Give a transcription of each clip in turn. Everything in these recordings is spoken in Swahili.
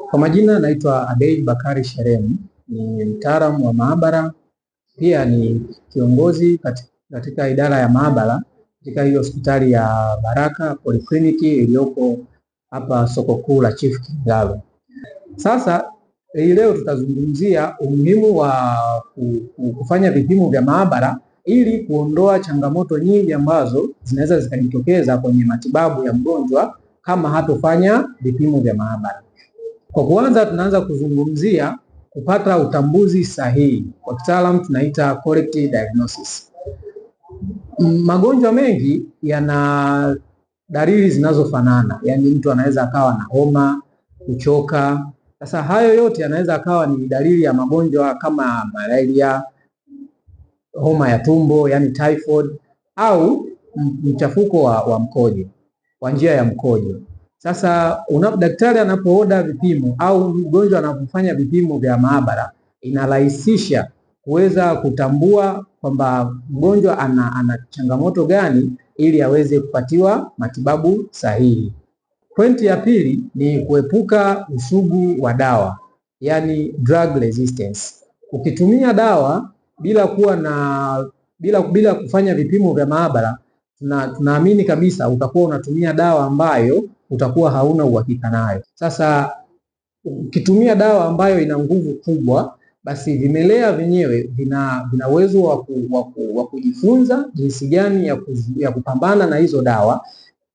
Kwa majina naitwa Abeid Bakari Sherem, ni mtaalamu wa maabara, pia ni kiongozi katika idara ya maabara katika hii hospitali ya Baraka Polyclinic iliyoko hapa soko kuu la Chief Kigalo. Sasa hii leo tutazungumzia umuhimu wa kufanya vipimo vya maabara ili kuondoa changamoto nyingi ambazo zinaweza zikajitokeza kwenye matibabu ya mgonjwa kama hatofanya vipimo vya maabara. Kwa kuanza, tunaanza kuzungumzia kupata utambuzi sahihi, kwa kitaalamu tunaita correct diagnosis. Magonjwa mengi yana dalili zinazofanana, yaani mtu anaweza akawa na homa, kuchoka. Sasa hayo yote yanaweza akawa ni dalili ya magonjwa kama malaria, homa ya tumbo yani typhoid, au mchafuko wa mkojo, kwa njia ya mkojo. Sasa daktari anapooda vipimo au mgonjwa anapofanya vipimo vya maabara, inarahisisha kuweza kutambua kwamba mgonjwa ana changamoto gani ili aweze kupatiwa matibabu sahihi. Pointi ya pili ni kuepuka usugu wa dawa, yani drug resistance. Ukitumia dawa bila kufanya vipimo vya maabara, tunaamini kabisa utakuwa unatumia dawa ambayo utakuwa hauna uhakika nayo. Sasa ukitumia dawa ambayo ina nguvu kubwa, basi vimelea vyenyewe vina uwezo wa kujifunza jinsi gani ya kupambana na hizo dawa,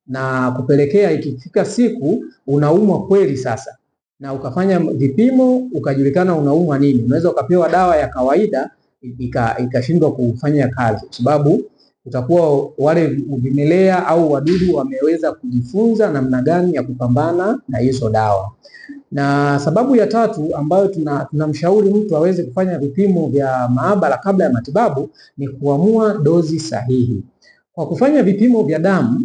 na kupelekea ikifika siku unaumwa kweli sasa, na ukafanya vipimo ukajulikana unaumwa nini, unaweza ukapewa dawa ya kawaida ikashindwa kufanya kazi, kwa sababu utakuwa wale vimelea au wadudu wameweza kujifunza namna gani ya kupambana na hizo dawa. Na sababu ya tatu ambayo tunamshauri mtu aweze kufanya vipimo vya maabara kabla ya matibabu ni kuamua dozi sahihi. Kwa kufanya vipimo vya damu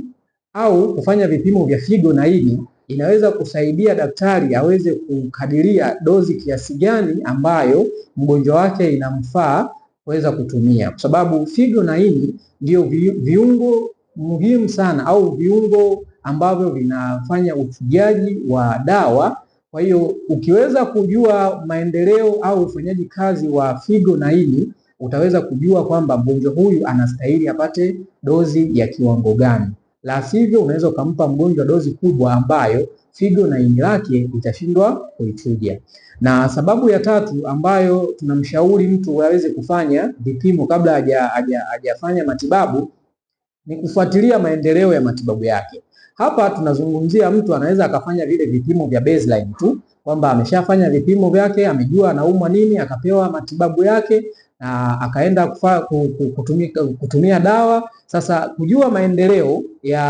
au kufanya vipimo vya figo na ini, inaweza kusaidia daktari aweze kukadiria dozi kiasi gani ambayo mgonjwa wake inamfaa kuweza kutumia, kwa sababu figo na ini ndio viungo muhimu sana au viungo ambavyo vinafanya uchujaji wa dawa. Kwa hiyo ukiweza kujua maendeleo au ufanyaji kazi wa figo na ini, utaweza kujua kwamba mgonjwa huyu anastahili apate dozi ya kiwango gani. La sivyo unaweza ukampa mgonjwa dozi kubwa ambayo figo na ini lake itashindwa kuichuja. Na sababu ya tatu ambayo tunamshauri mtu aweze kufanya vipimo kabla hajafanya matibabu ni kufuatilia maendeleo ya matibabu yake. Hapa tunazungumzia mtu anaweza akafanya vile vipimo vya baseline tu, kwamba ameshafanya vipimo vyake, amejua anaumwa nini, akapewa matibabu yake na akaenda kutumia dawa. Sasa kujua maendeleo ya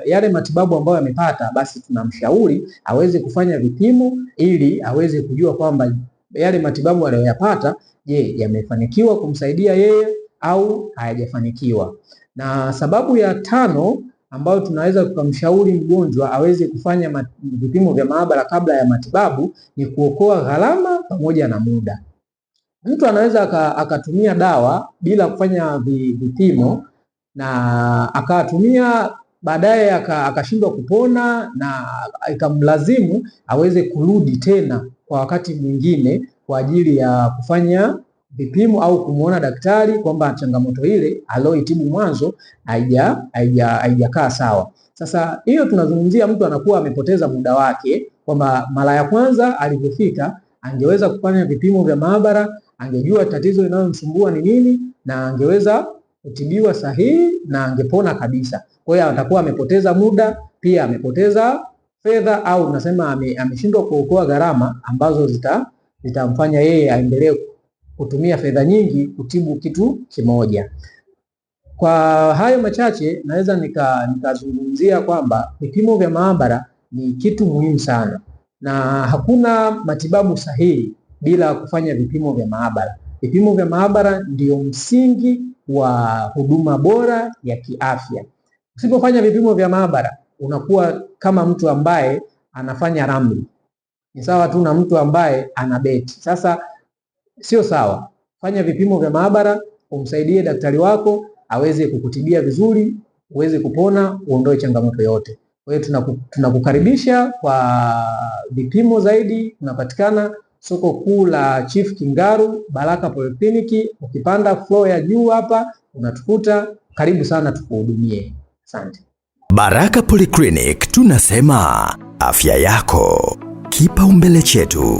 yale matibabu ambayo amepata, basi tunamshauri aweze kufanya vipimo ili aweze kujua kwamba yale matibabu aliyoyapata, je, yamefanikiwa kumsaidia yeye au hayajafanikiwa. Na sababu ya tano ambayo tunaweza tukamshauri mgonjwa aweze kufanya vipimo vya maabara kabla ya matibabu ni kuokoa gharama pamoja na muda. Mtu anaweza akatumia dawa bila kufanya vipimo na akatumia baadaye akashindwa kupona, na ikamlazimu aweze kurudi tena kwa wakati mwingine kwa ajili ya kufanya vipimo au kumuona daktari kwamba changamoto ile aliyoitibu mwanzo haijakaa sawa. Sasa hiyo tunazungumzia mtu anakuwa amepoteza muda wake, kwamba mara ya kwanza alipofika angeweza kufanya vipimo vya maabara, angejua tatizo linalomsumbua ni nini, na angeweza kutibiwa sahihi na angepona kabisa. Kwa hiyo atakuwa amepoteza muda, pia amepoteza fedha, au tunasema ameshindwa kuokoa gharama ambazo zitamfanya yeye aendelee kutumia fedha nyingi kutibu kitu kimoja. Kwa hayo machache naweza nikazungumzia kwamba vipimo vya maabara ni kitu muhimu sana, na hakuna matibabu sahihi bila kufanya vipimo vya maabara. Vipimo vya maabara ndio msingi wa huduma bora ya kiafya. Usipofanya vipimo vya maabara unakuwa kama mtu ambaye anafanya ramli. Ni sawa tu na mtu ambaye anabeti. Sasa sio sawa. Fanya vipimo vya maabara, umsaidie daktari wako aweze kukutibia vizuri, uweze kupona, uondoe changamoto yote. Kwa hiyo tunakukaribisha kwa vipimo zaidi. Tunapatikana soko kuu la Chief Kingaru, Baraka Polyclinic. Ukipanda floor ya juu hapa unatukuta. Karibu sana tukuhudumie. Asante. Baraka Polyclinic, tunasema afya yako kipaumbele chetu.